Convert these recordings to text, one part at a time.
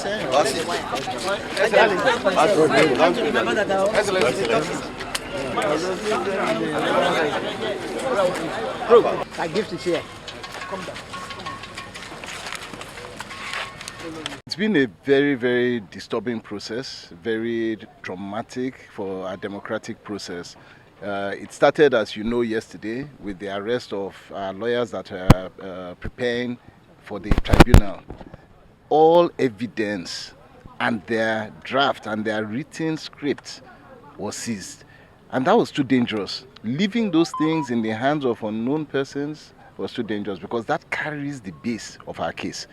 I give the chair. Come down. It's been a very, very disturbing process, very traumatic for our democratic process. It started, as you know, yesterday with the arrest of lawyers that are preparing for the tribunal. All evidence and their draft and their written script was seized. And that was too dangerous. Leaving those things in the hands of unknown persons was too dangerous because that carries the base of our case.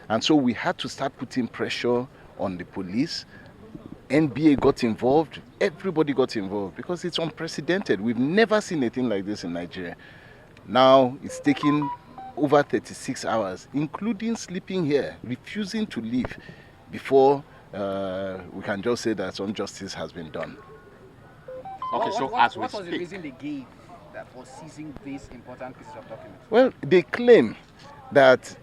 And so we had to start putting pressure on the police. NBA got involved, everybody got involved because it's unprecedented. We've never seen anything like this in Nigeria. Now it's taking over 36 hours, including sleeping here, refusing to leave before we can just say that some justice has been done. Okay, so what was the reason they gave for seizing these important pieces of documents? Well, they claim that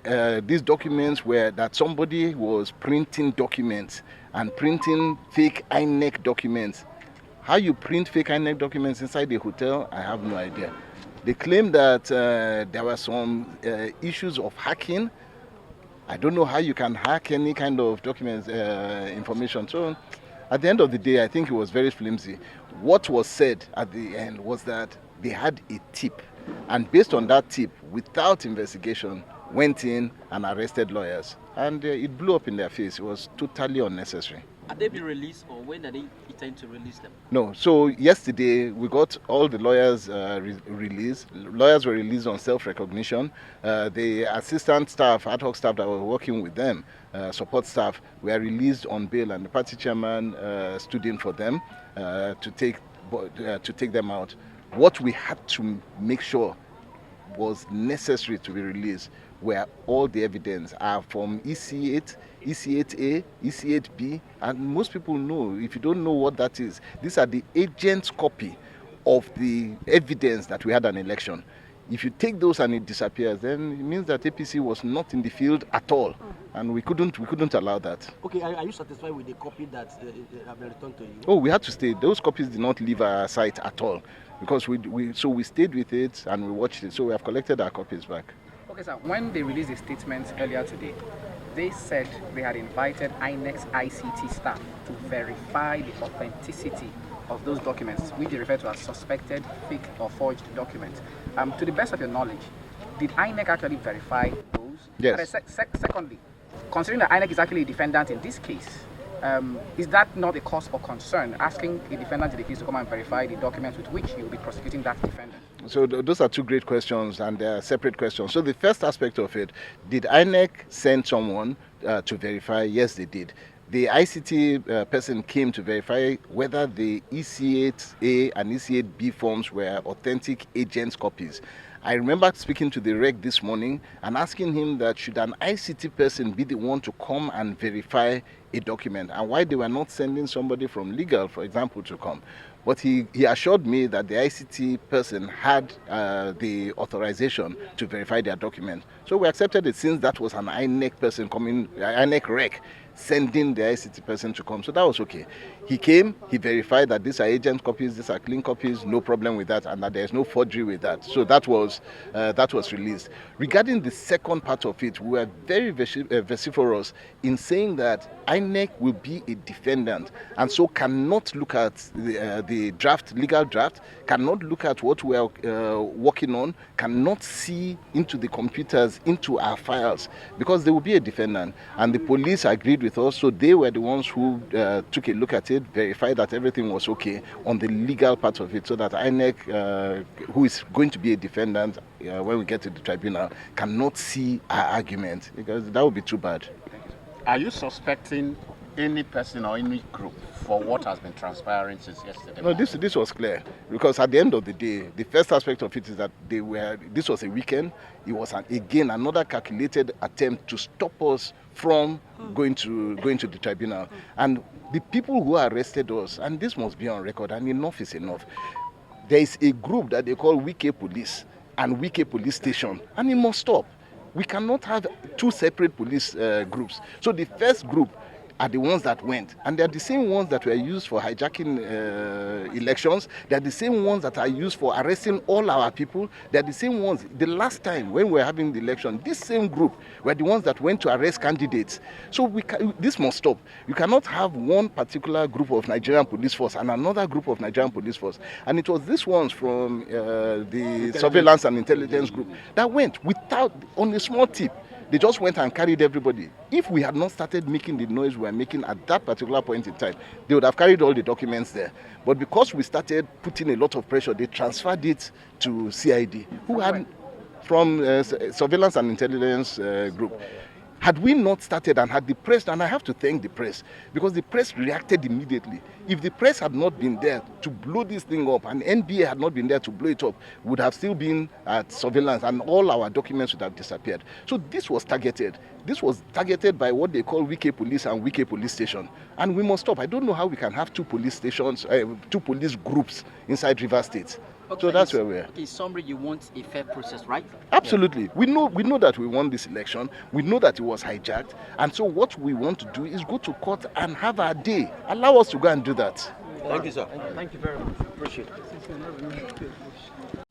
these documents were that somebody was printing documents and printing fake INEC documents. How you print fake INEC documents inside a hotel, I have no idea. They claim that there were some issues of hacking. I don't know how you can hack any kind of documents information. So at the end of the day, I think it was very flimsy. What was said at the end was that they had a tip. And based on that tip, without investigation, went in and arrested lawyers. And it blew up in their face. It was totally unnecessary. Have they been released, or when are they intend to release them? No. So yesterday, we got all the lawyers released. Lawyers were released on self-recognition. The assistant staff, ad hoc staff that were working with them, support staff, were released on bail, and the party chairman stood in for them to take them out. What we had to make sure was necessary to be released were all the evidence are from EC8, EC8A, EC8B, and most people know. If you don't know what that is, these are the agent's copy of the evidence that we had an election. If you take those and it disappears, then it means that APC was not in the field at all, and we couldn't allow that. Okay, are you satisfied with the copy that have been returned to you? Oh, we had to stay. Those copies did not leave our site at all, because we stayed with it and we watched it. So we have collected our copies back. Okay, sir. When they released a statement earlier today, they said they had invited INEC's ICT staff to verify the authenticity of those documents, which they refer to as suspected fake or forged documents. To the best of your knowledge, did INEC actually verify those? Yes. And secondly, considering that INEC is actually a defendant in this case, is that not a cause for concern, asking a defendant in the case to come and verify the documents with which he will be prosecuting that defendant? So those are two great questions, and they are separate questions. So the first aspect of it, did INEC send someone to verify? Yes, they did. The ICT person came to verify whether the EC8A and EC8B forms were authentic agents' copies. I remember speaking to the reg this morning and asking him that should an ICT person be the one to come and verify a document, and why they were not sending somebody from legal, for example, to come. But he assured me that the ICT person had the authorization to verify their document. So we accepted it, since that was an INEC person coming, INEC rec, sending the ICT person to come. So that was okay. He came, he verified that these are agent copies, these are clean copies, no problem with that, and that there's no forgery with that. So that was released. Regarding the second part of it, we were very vociferous in saying that INEC will be a defendant, and so cannot look at the draft, legal draft, cannot look at what we are working on, cannot see into the computers, into our files, because they will be a defendant. And the police agreed with us, so they were the ones who took a look at it, verified that everything was okay on the legal part of it, so that INEC, who is going to be a defendant when we get to the tribunal, cannot see our argument, because that would be too bad. Are you suspecting any person or any group for what has been transpiring since yesterday? No, this was clear, because at the end of the day, the first aspect of it is that this was a weekend. It was again another calculated attempt to stop us from going to the tribunal. And the people who arrested us, and this must be on record, and enough is enough. There is a group that they call Wike Police and Wike Police Station, and it must stop. We cannot have two separate police groups. So the first group, are the ones that went. And they are the same ones that were used for hijacking elections. They are the same ones that are used for arresting all our people. They are the same ones. The last time when we were having the election, this same group were the ones that went to arrest candidates. So this must stop. You cannot have one particular group of Nigerian police force and another group of Nigerian police force. And it was these ones from the surveillance and intelligence group that went without, on a small tip. They just went and carried everybody. If we had not started making the noise we were making at that particular point in time, they would have carried all the documents there. But because we started putting a lot of pressure, they transferred it to CID, who had from surveillance and intelligence group. Had we not started and had the press, and I have to thank the press, because the press reacted immediately. If the press had not been there to blow this thing up, and NBA had not been there to blow it up, we would have still been at surveillance and all our documents would have disappeared. So this was targeted. This was targeted by what they call Wike Police and Wike Police Station. And we must stop. I don't know how we can have two police stations, two police groups inside River State. Okay, so that's where we are. In summary, you want a fair process, right? Absolutely. We know that we won this election. We know that it was hijacked. And so what we want to do is go to court and have our day. Allow us to go and do that. Thank you, sir. Thank you very much. Appreciate it.